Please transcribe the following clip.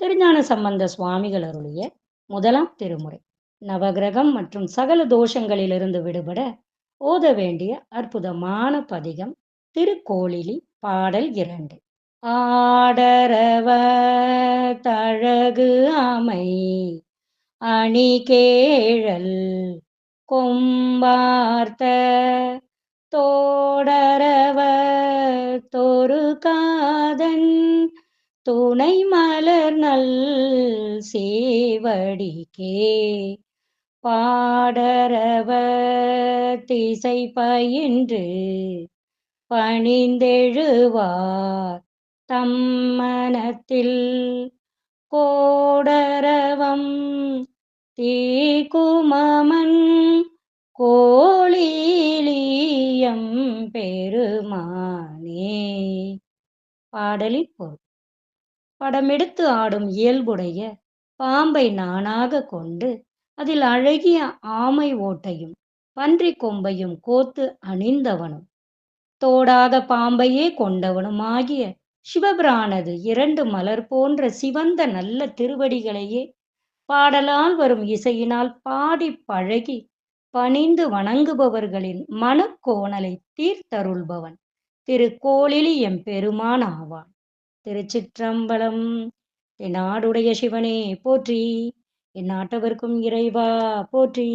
திருஞான சம்பந்த சுவாமிகள் அருளிய முதலாம் திருமுறை. நவகிரகம் மற்றும் சகல தோஷங்களிலிருந்து விடுபட ஓத வேண்டிய அற்புதமான பதிகம் திருக்கோளிலி. பாடல் 2. ஆடரவ தழகு அமை அணிகேழல் கொம்பார்த்த தோடரவ தொரு காதன் துணை மலர் நல் சேவடிக்கே பாடரவ திசை பயின்று பணிந்தெழுவார் தம்மனத்தில் கோடரவம் தீக்குமமன் கோளிலியம் பெருமானே. பாடலின் பொருள். படமெடுத்து ஆடும் இயல்புடைய பாம்பை நானாக கொண்டு அதில் அழகிய ஆமை ஓட்டையும் பன்றி கொம்பையும் கோத்து அணிந்தவனும் தோடாத பாம்பையே கொண்டவனும் ஆகிய சிவபிரானது 2 மலர் போன்ற சிவந்த நல்ல திருவடிகளையே பாடலால் வரும் இசையினால் பாடி பழகி பணிந்து வணங்குபவர்களின் மனக்கோணலை தீர்த்தருள்பவன் திருக்கோளிலி எம்பெருமான் ஆவான். திருச்சிற்றம்பலம். என் நாடுடைய சிவனே போற்றி, என் நாட்டவர்க்கும் இறைவா போற்றி.